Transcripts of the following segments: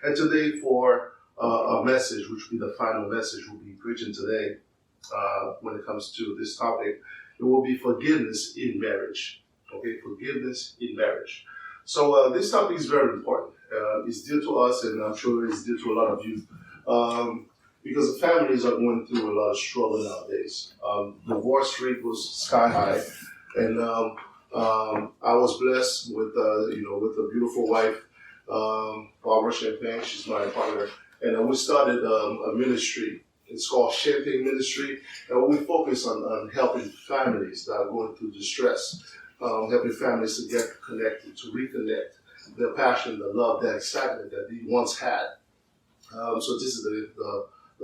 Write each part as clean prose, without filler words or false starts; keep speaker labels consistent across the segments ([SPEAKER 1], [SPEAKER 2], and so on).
[SPEAKER 1] And today for a message, which will be the final message we'll be preaching today when it comes to this topic, it will be forgiveness in marriage. Okay, forgiveness in marriage. So this topic is very important. It's dear to us, and I'm sure it's dear to a lot of you, because the families are going through a lot of struggle nowadays. Divorce rate was sky high, and I was blessed with with a beautiful wife, Barbara Champagne. She's my partner, and we started a ministry. It's called Champagneministries, and we focus on helping families that are going through distress. Helping families to get connected, to reconnect the passion, the love, the excitement that they once had. So this is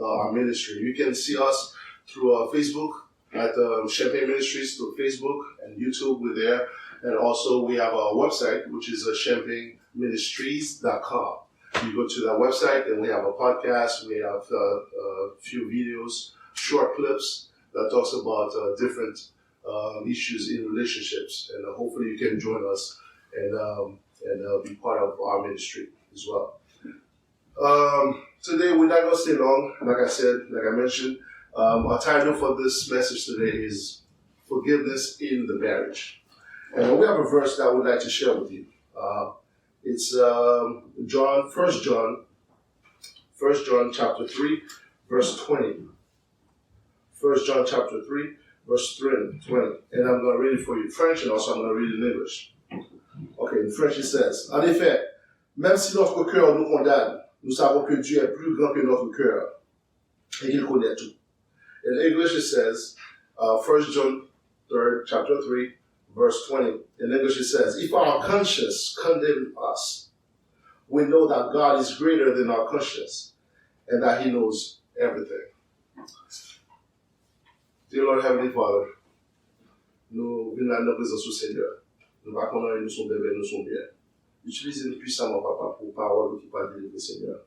[SPEAKER 1] our ministry. You can see us through Facebook at Champagne Ministries, through Facebook and YouTube. We're there. And also we have our website, which is champagneministries.com. You go to that website and we have a podcast. We have a few videos, short clips that talks about different issues in relationships, and hopefully you can join us and be part of our ministry as well. Today we're not going to stay long. Like I mentioned, our title for this message today is Forgiveness in the Marriage. And we have a verse that I would like to share with you. It's 1 John chapter 3, verse 20. 1 John chapter 3, verse 20, and I'm going to read it for you in French, and also I'm going to read it in English. Okay, in French it says, en effet, même si notre cœur nous condamne, nous savons que Dieu est plus grand que notre cœur, et qu'il connaît tout. In English it says, 1 John 3, chapter 3, verse 20. In English it says, if our conscience condemns us, we know that God is greater than our conscience, and that He knows everything. Dear Lord Heavenly Father, nous venons à notre présence au Seigneur. Nous ne connaissons pas nous sommes bébés, nous sommes bien. Utilisez-nous puissamment, Papa, pour parole qui va délivrer, Seigneur.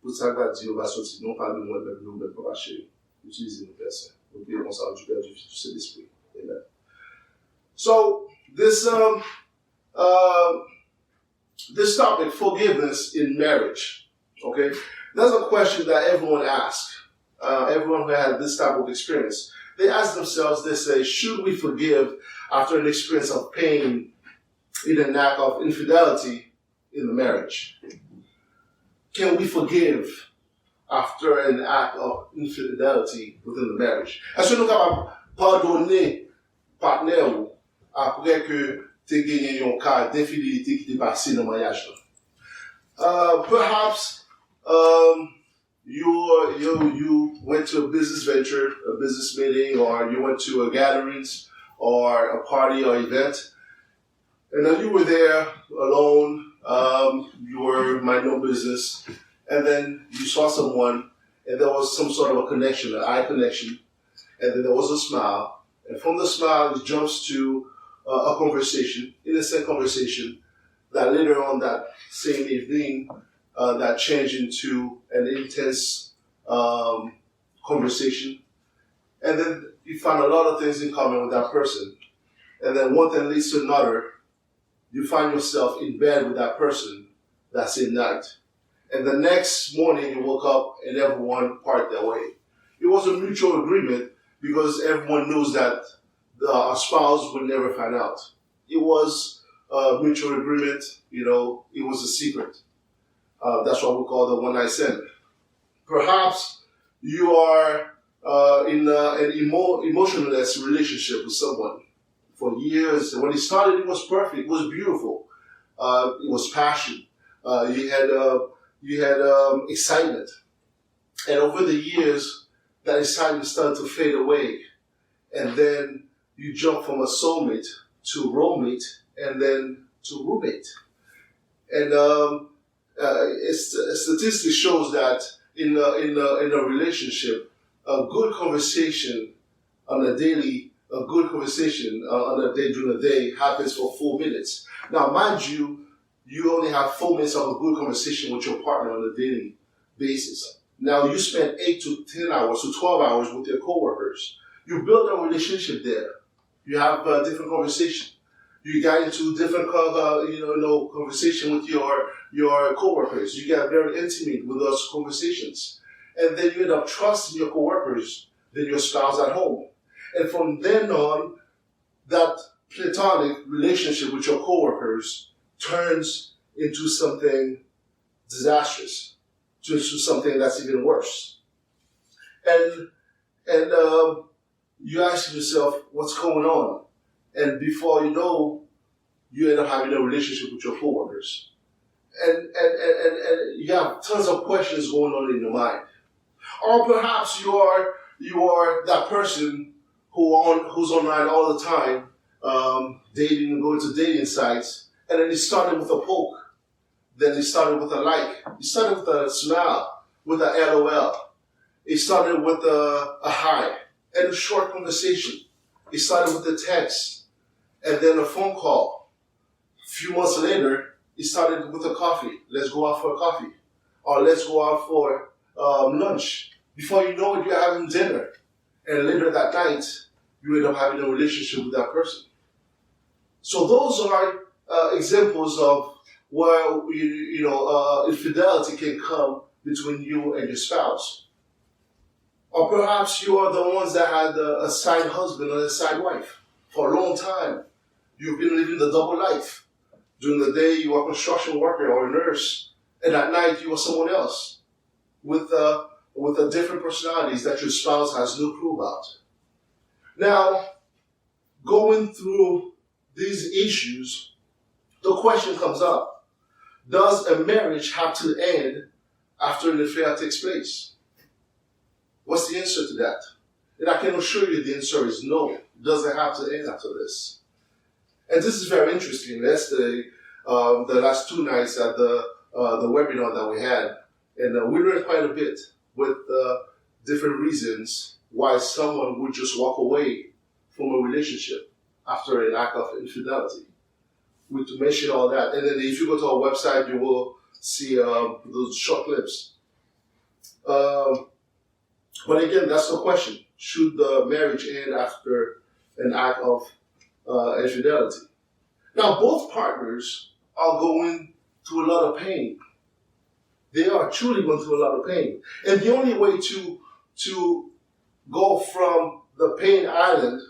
[SPEAKER 1] Pour ça que Dieu va sortir, non pas de moi, mais de nous, mais Papa chéri. Utilisez-nous, Père Saint. Nous prions comme ça, du Père, du Fils, du Saint-Esprit. Amen. So, this topic, forgiveness in marriage, okay? That's a question that everyone asks. Everyone who had this type of experience, they ask themselves, they say, should we forgive after an experience of pain in an act of infidelity in the marriage? Can we forgive after an act of infidelity within the marriage? Est-ce que nous sommes capables de pardonner partenaire ou après que tu aies gagné un cas d'infidélité qui t'est passé dans le mariage? Perhaps you went to a business venture, a business meeting, or you went to a gatherings or a party or event, and then you were there alone, you were minding no business, and then you saw someone, and there was some sort of a connection, an eye connection, and then there was a smile, and from the smile it jumps to a conversation, innocent conversation, that later on that same evening, that changed into an intense conversation. And then you find a lot of things in common with that person. And then one thing leads to another. You find yourself in bed with that person that same night. And the next morning you woke up and everyone parted their way. It was a mutual agreement because everyone knows that the spouse would never find out. It was a mutual agreement, it was a secret. That's what we call the one-night stand. Perhaps you are in an emotionless relationship with someone for years. And when it started, it was perfect. It was beautiful. It was passion. You had excitement. And over the years, that excitement started to fade away. And then you jump from a soulmate to roommate and then to roommate. And statistics shows that in a relationship, a good conversation on a day during the day happens for 4 minutes. Now, mind you, you only have 4 minutes of a good conversation with your partner on a daily basis. Now, you spend 8 to 10 hours to 12 hours with your coworkers. You build a relationship there. You have a different conversation. You got into different, conversation with your your coworkers. You get very intimate with those conversations. And then you end up trusting your coworkers than your spouse at home. And from then on, that platonic relationship with your coworkers turns into something disastrous, to something that's even worse. And you ask yourself, what's going on? And before you know, you end up having a relationship with your coworkers. And you have tons of questions going on in your mind. Or perhaps you are that person who's online all the time, dating and going to dating sites, and then it started with a poke, then it started with a like, it started with a smile, with a LOL, it started with a hi, and a short conversation. It started with a text, and then a phone call. A few months later, it started with a coffee. Let's go out for a coffee, or let's go out for lunch. Before you know it, you're having dinner. And later that night, you end up having a relationship with that person. So those are examples of where infidelity can come between you and your spouse. Or perhaps you are the ones that had a side husband or a side wife for a long time. You've been living the double life. During the day, you are a construction worker or a nurse, and at night, you are someone else with different personalities that your spouse has no clue about. Now, going through these issues, the question comes up, does a marriage have to end after an affair takes place? What's the answer to that? And I can assure you the answer is no. It doesn't have to end after this. And this is very interesting. Yesterday, the last 2 nights at the webinar that we had, and we learned quite a bit with different reasons why someone would just walk away from a relationship after an act of infidelity. We to mention all that. And then if you go to our website, you will see those short clips. But again, that's the question. Should the marriage end after an act of infidelity? Now, both partners are going through a lot of pain. They are truly going through a lot of pain. And the only way to go from the pain island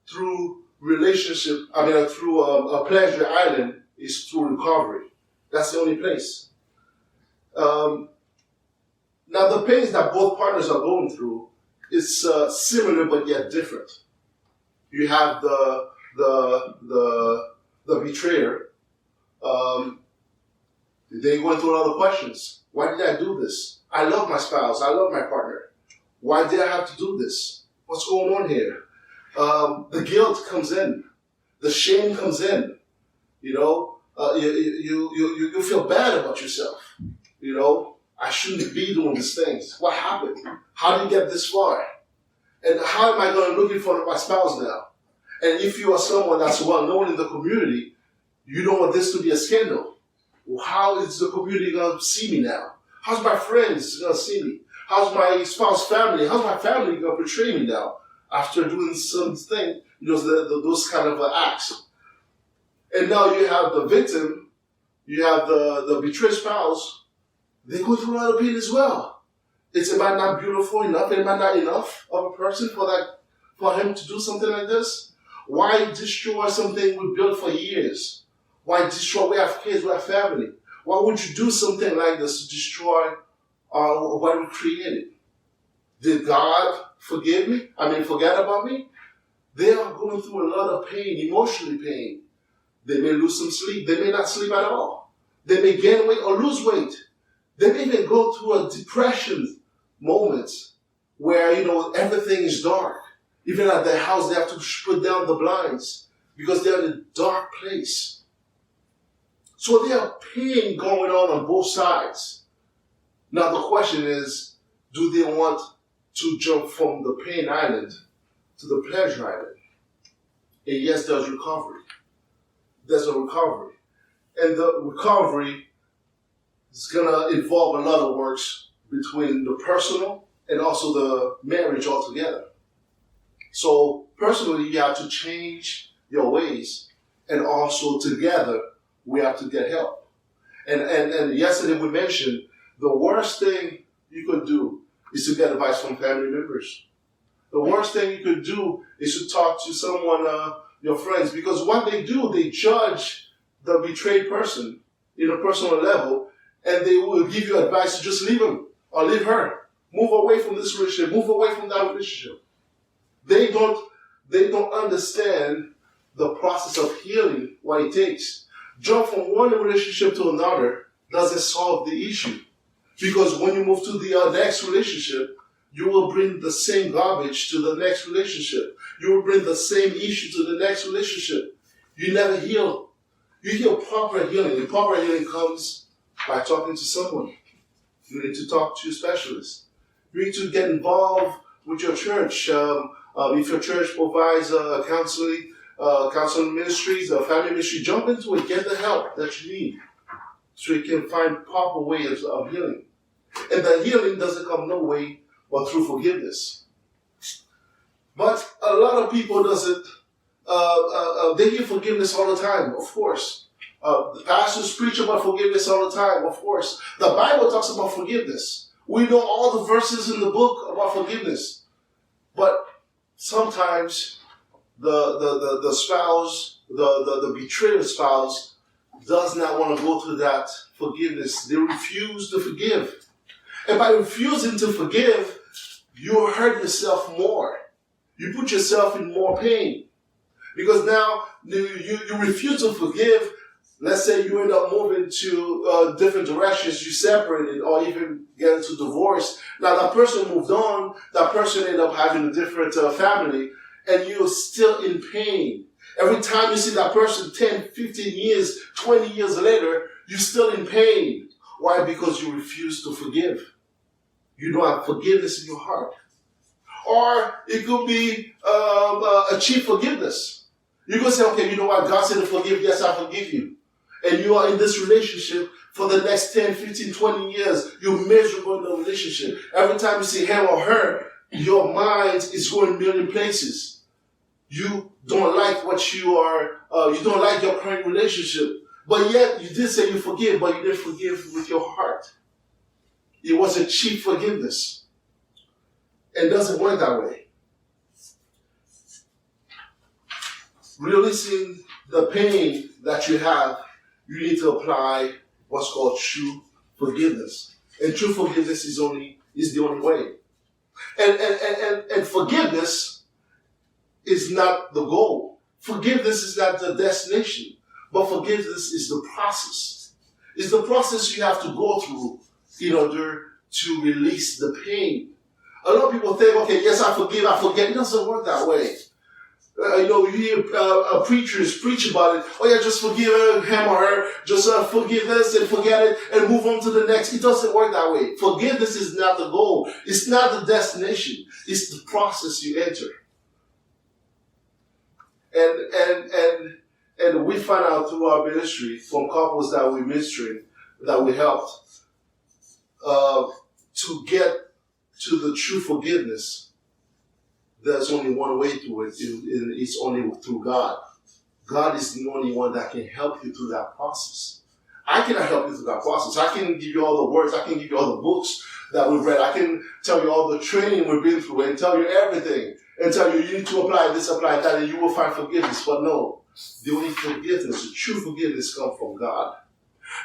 [SPEAKER 1] through through a pleasure island is through recovery. That's the only place. Now, the pains that both partners are going through is similar but yet different. You have the betrayer. They're going through a lot of questions. Why did I do this? I love my spouse. I love my partner. Why did I have to do this? What's going on here? The guilt comes in. The shame comes in. You feel bad about yourself. I shouldn't be doing these things. What happened? How did you get this far? And how am I going to look in front of my spouse now? And if you are someone that's well known in the community, you don't want this to be a scandal. Well, how is the community going to see me now? How's my friends going to see me? How's my spouse family? How's my family going to portray me now after doing something, those kind of acts? And now you have the victim, you have the betrayed spouse. They go through a lot of pain as well. It might not be beautiful enough, it might not enough of a person for him to do something like this. Why destroy something we built for years? Why destroy? We have kids, we have family. Why would you do something like this to destroy what we created? Did God forget about me? They are going through a lot of pain, emotionally pain. They may lose some sleep. They may not sleep at all. They may gain weight or lose weight. They may even go through a depression moment where, everything is dark. Even at their house, they have to put down the blinds because they're in a dark place. So there are pain going on both sides. Now the question is, do they want to jump from the pain island to the pleasure island? And yes, there's recovery. There's a recovery. And the recovery is going to involve a lot of works between the personal and also the marriage altogether. So personally, you have to change your ways, and also together, we have to get help. And yesterday we mentioned the worst thing you could do is to get advice from family members. The worst thing you could do is to talk to someone, your friends, because what they do, they judge the betrayed person in a personal level, and they will give you advice to just leave him or leave her. Move away from this relationship. Move away from that relationship. They don't understand the process of healing, what it takes. Jump from one relationship to another doesn't solve the issue. Because when you move to the next relationship, you will bring the same garbage to the next relationship. You will bring the same issue to the next relationship. You never heal. You heal proper healing. The proper healing comes by talking to someone. You need to talk to a specialist. You need to get involved with your church. If your church provides counseling ministries, family ministry, jump into it. Get the help that you need so you can find proper ways of healing. And the healing doesn't come no way but through forgiveness. But a lot of people doesn't. They hear forgiveness all the time, of course. The pastors preach about forgiveness all the time, of course. The Bible talks about forgiveness. We know all the verses in the book about forgiveness. But sometimes the spouse, the betrayed spouse, does not want to go through that forgiveness. They refuse to forgive. And by refusing to forgive, you hurt yourself more. You put yourself in more pain. Because now you refuse to forgive. Let's say you end up moving to different directions, you separated or even get into divorce. Now that person moved on, that person ended up having a different family, and you're still in pain. Every time you see that person 10, 15 years, 20 years later, you're still in pain. Why? Because you refuse to forgive. You don't have forgiveness in your heart. Or it could be a cheap forgiveness. You could say, okay, you know what? God said to forgive. Yes, I forgive you. And you are in this relationship for the next 10, 15, 20 years. You're miserable in the relationship. Every time you see him or her, your mind is going a million places. You don't like what you are, you don't like your current relationship. But yet, you did say you forgive, but you didn't forgive with your heart. It was a cheap forgiveness. It doesn't work that way. Releasing the pain that you have, you need to apply what's called true forgiveness. And true forgiveness is the only way. And forgiveness is not the goal. Forgiveness is not the destination. But forgiveness is the process. It's the process you have to go through in order to release the pain. A lot of people think, okay, yes, I forgive, I forget. It doesn't work that way. You hear preachers preach about it. Oh yeah, just forgive him or her. Just forgive this and forget it and move on to the next. It doesn't work that way. Forgiveness is not the goal. It's not the destination. It's the process you enter. And we find out through our ministry from couples that we ministering, that we helped, to get to the true forgiveness. There's only one way to it. It's only through God. God is the only one that can help you through that process. I cannot help you through that process. I can give you all the words. I can give you all the books that we've read. I can tell you all the training we've been through and tell you everything. And tell you need to apply this, apply that, and you will find forgiveness. But no, the only forgiveness, the true forgiveness comes from God.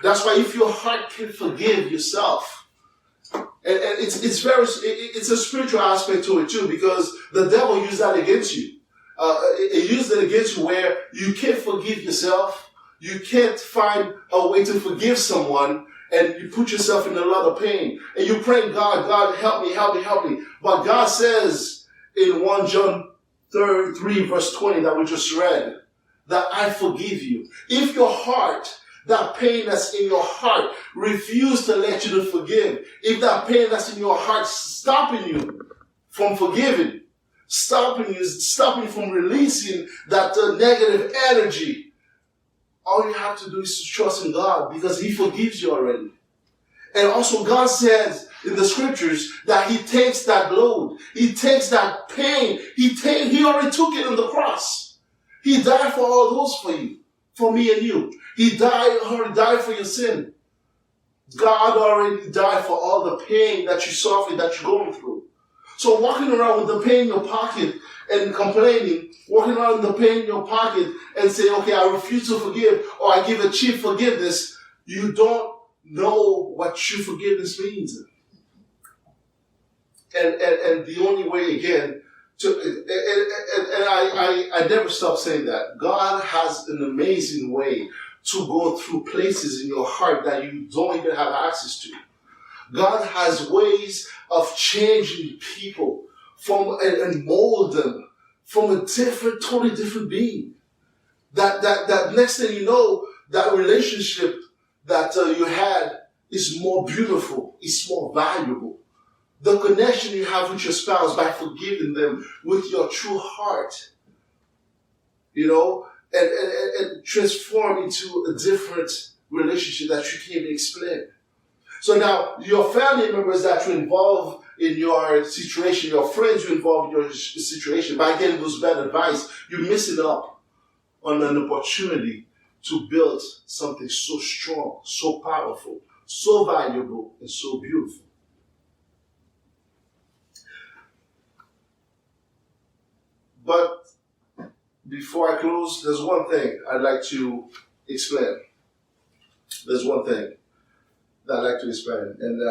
[SPEAKER 1] That's why if your heart can forgive yourself, and it's a spiritual aspect to it too, because the devil used that against you. It used it against you where you can't forgive yourself. You can't find a way to forgive someone, and you put yourself in a lot of pain. And you pray, God, help me, help me, help me. But God says in 1 John 3 verse 20 that we just read, that I forgive you. If your heart, that pain that's in your heart, refuse to let you to forgive. If that pain that's in your heart stopping you from forgiving, stopping you from releasing that negative energy, all you have to do is to trust in God, because He forgives you already. And also God says in the scriptures that He takes that load. He takes that pain. He already took it on the cross. He died for all those for you, for me and you. He already died for your sin. God already died for all the pain that you suffer, that you're going through. So walking around with the pain in your pocket and complaining, walking around with the pain in your pocket and saying, okay, I refuse to forgive, or I give a cheap forgiveness, you don't know what true forgiveness means. And the only way, again, I never stop saying that. God has an amazing way to go through places in your heart that you don't even have access to. God has ways of changing people and mold them from a totally different being. That next thing you know, that relationship that you had is more beautiful, is more valuable. The connection you have with your spouse by forgiving them with your true heart, and transform into a different relationship that you can't even explain. So now, your family members that you involve in your situation, your friends you involve in your situation, by getting those bad advice, you're missing up on an opportunity to build something so strong, so powerful, so valuable, and so beautiful. But before I close, there's one thing I'd like to explain. There's one thing that I'd like to explain. And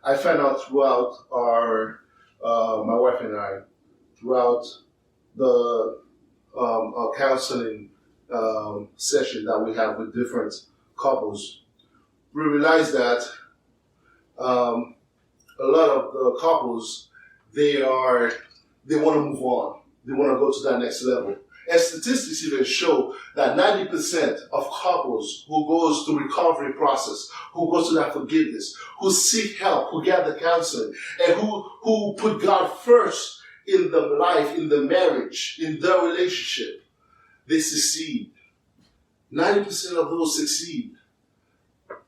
[SPEAKER 1] I found out throughout my wife and I, throughout the counseling session that we have with different couples, we realized that a lot of the couples, they want to move on. They want to go to that next level. And statistics even show that 90% of couples who goes through recovery process, who goes to that forgiveness, who seek help, who gather counseling, and who put God first in the life, in the marriage, in the relationship, they succeed. 90% of those succeed.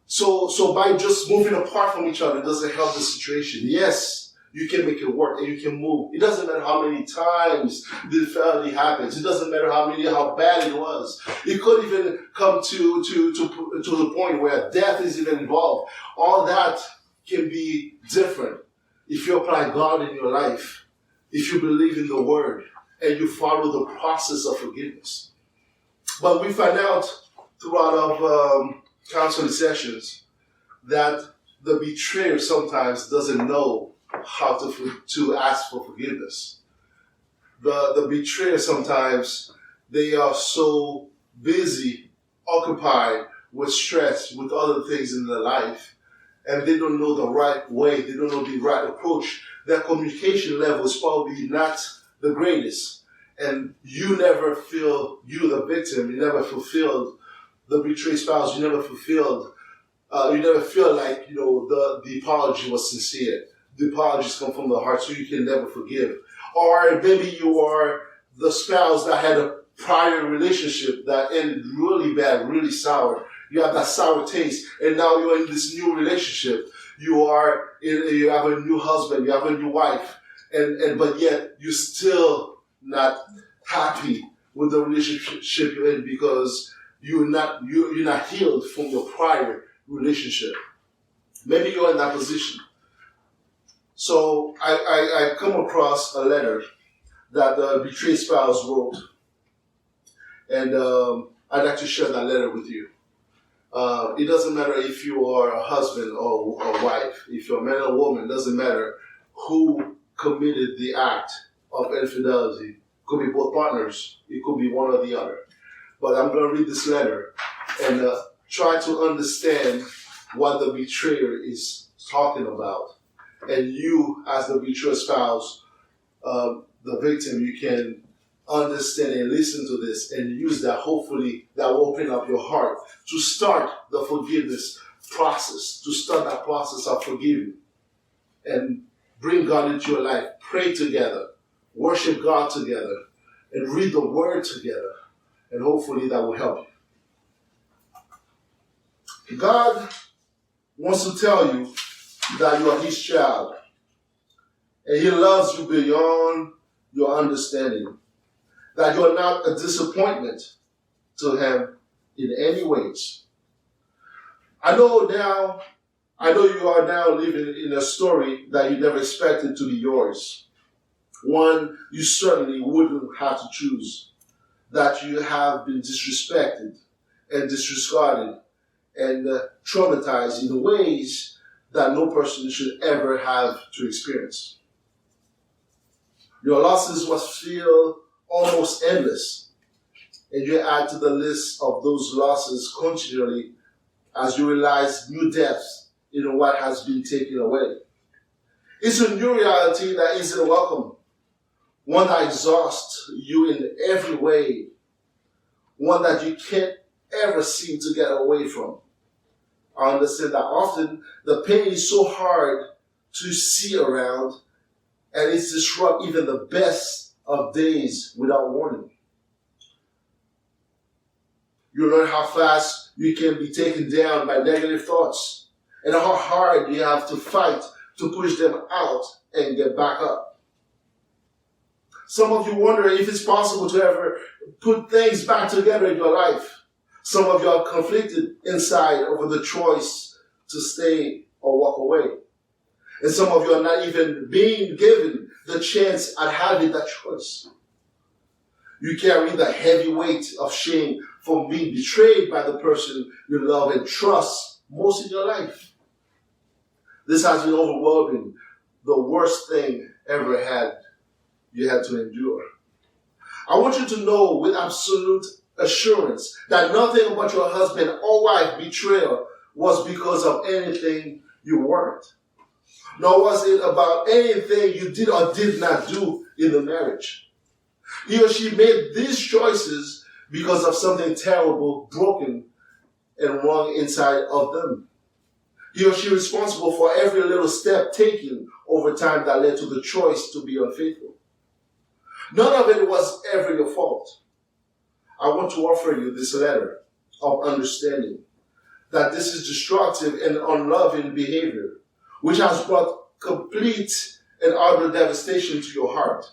[SPEAKER 1] So by just moving apart from each other, it doesn't help the situation. Yes, you can make it work and you can move. It doesn't matter how many times the infidelity happens. It doesn't matter how bad it was. It could even come to the point where death is even involved. All that can be different if you apply God in your life, if you believe in the Word, and you follow the process of forgiveness. But we find out throughout our counseling sessions that the betrayer sometimes doesn't know how to ask for forgiveness. The betrayer sometimes, they are so busy, occupied with stress, with other things in their life, and they don't know the right way, they don't know the right approach. Their communication level is probably not the greatest. And you never feel, you the victim, you never fulfilled the betrayed spouse, you never feel like, the apology was sincere. The apologies come from the heart, so you can never forgive. Or maybe you are the spouse that had a prior relationship that ended really bad, really sour. You have that sour taste, and now you're in this new relationship. You have a new husband, you have a new wife, but yet you're still not happy with the relationship you're in because you're not healed from your prior relationship. Maybe you're in that position. So I come across a letter that the betrayed spouse wrote, and I'd like to share that letter with you. It doesn't matter if you are a husband or a wife, if you're a man or a woman, it doesn't matter who committed the act of infidelity. It could be both partners, it could be one or the other. But I'm going to read this letter and try to understand what the betrayer is talking about. And you, as the betrayed spouse, the victim, you can understand and listen to this and use that. Hopefully, that will open up your heart to start the forgiveness process, to start that process of forgiving. And bring God into your life. Pray together. Worship God together. And read the Word together. And hopefully that will help you. God wants to tell you that you are His child. And He loves you beyond your understanding. That you are not a disappointment to Him in any ways. I know now I know you are now living in a story that you never expected to be yours. One you certainly wouldn't have to choose. That you have been disrespected and disregarded and traumatized in ways that no person should ever have to experience. Your losses must feel almost endless, and you add to the list of those losses continually as you realize new depths in what has been taken away. It's a new reality that isn't welcome, one that exhausts you in every way, one that you can't ever seem to get away from. I understand that often the pain is so hard to see around, and it disrupts even the best of days without warning. You learn how fast you can be taken down by negative thoughts and how hard you have to fight to push them out and get back up. Some of you wonder if it's possible to ever put things back together in your life. Some of you are conflicted inside over the choice to stay or walk away. And some of you are not even being given the chance at having that choice. You carry the heavy weight of shame for being betrayed by the person you love and trust most in your life. This has been overwhelming, the worst thing ever you had to endure. I want you to know with absolute assurance that nothing about your husband or wife betrayal was because of anything you weren't. Nor was it about anything you did or did not do in the marriage. He or she made these choices because of something terrible, broken, and wrong inside of them. He or she is responsible for every little step taken over time that led to the choice to be unfaithful. None of it was ever your fault. I want to offer you this letter of understanding that this is destructive and unloving behavior, which has brought complete and utter devastation to your heart.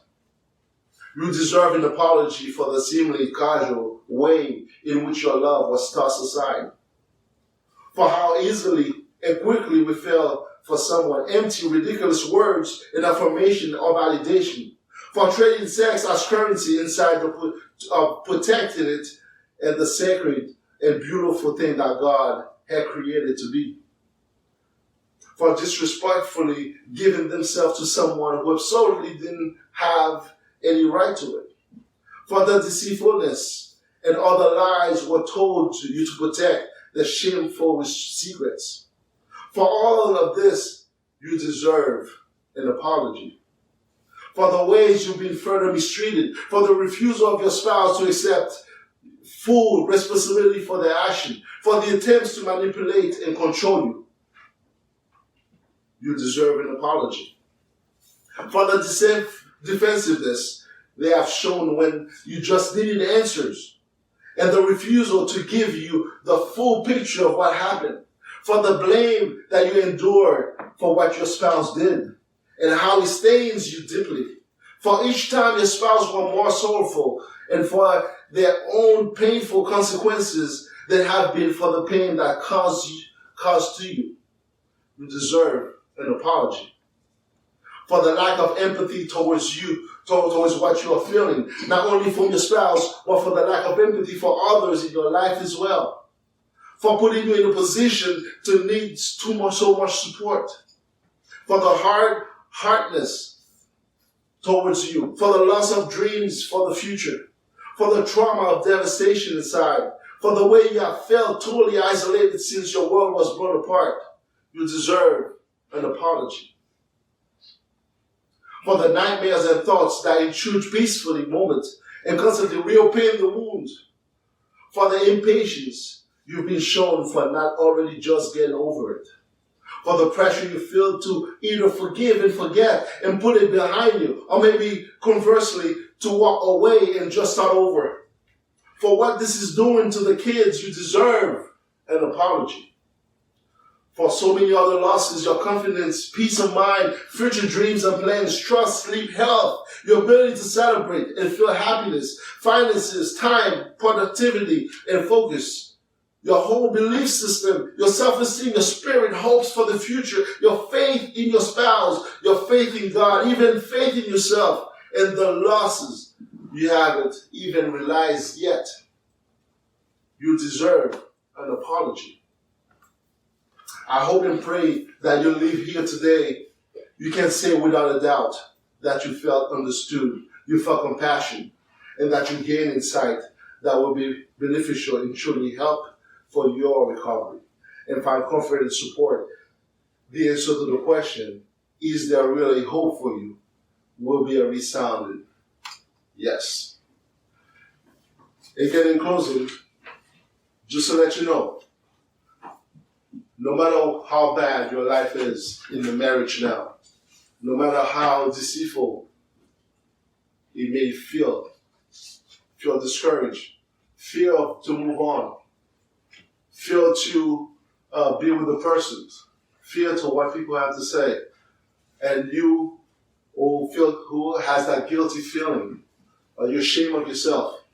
[SPEAKER 1] You deserve an apology for the seemingly casual way in which your love was tossed aside, for how easily and quickly we fell for someone empty, ridiculous words and affirmation or validation, for trading sex as currency inside protecting it and the sacred and beautiful thing that God had created to be, for disrespectfully giving themselves to someone who absolutely didn't have any right to it, for the deceitfulness and other lies were told to you to protect the shameful secrets. For all of this, you deserve an apology. For the ways you've been further mistreated, for the refusal of your spouse to accept full responsibility for their action, for the attempts to manipulate and control you, you deserve an apology. For the defensiveness they have shown when you just needed answers, and the refusal to give you the full picture of what happened, for the blame that you endured for what your spouse did, and how it stains you deeply, for each time your spouse were more sorrowful, and for their own painful consequences that have been for the pain that caused to you. You deserve an apology. For the lack of empathy towards you, towards what you are feeling, not only from your spouse, but for the lack of empathy for others in your life as well. For putting you in a position to need so much support. For the hardness towards you. For the loss of dreams for the future. For the trauma of devastation inside. For the way you have felt totally isolated since your world was blown apart. You deserve an apology. For the nightmares and thoughts that intrude peacefully moments and constantly reopen the wound. For the impatience you've been shown for not already just getting over it. For the pressure you feel to either forgive and forget and put it behind you, or maybe conversely, to walk away and just start over. For what this is doing to the kids, you deserve an apology. For so many other losses, your confidence, peace of mind, future dreams and plans, trust, sleep, health, your ability to celebrate and feel happiness, finances, time, productivity, and focus, your whole belief system, your self-esteem, your spirit, hopes for the future, your faith in your spouse, your faith in God, even faith in yourself, and the losses you haven't even realized yet. You deserve an apology. I hope and pray that you leave here today. You can say without a doubt that you felt understood, you felt compassion, and that you gained insight that will be beneficial and truly help for your recovery and find comfort and support. The answer to the question, is there really hope for you, will be a resounding yes. Again, in closing, just to let you know, no matter how bad your life is in the marriage now, no matter how deceitful it may feel discouraged, feel to move on, feel to be with the persons, feel to what people have to say, and you who has that guilty feeling, you're ashamed of yourself.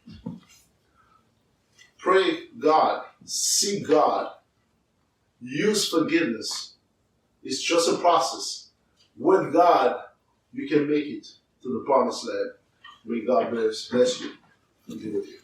[SPEAKER 1] Pray God, seek God, use forgiveness. It's just a process. With God, you can make it to the promised land. May God bless you and be with you.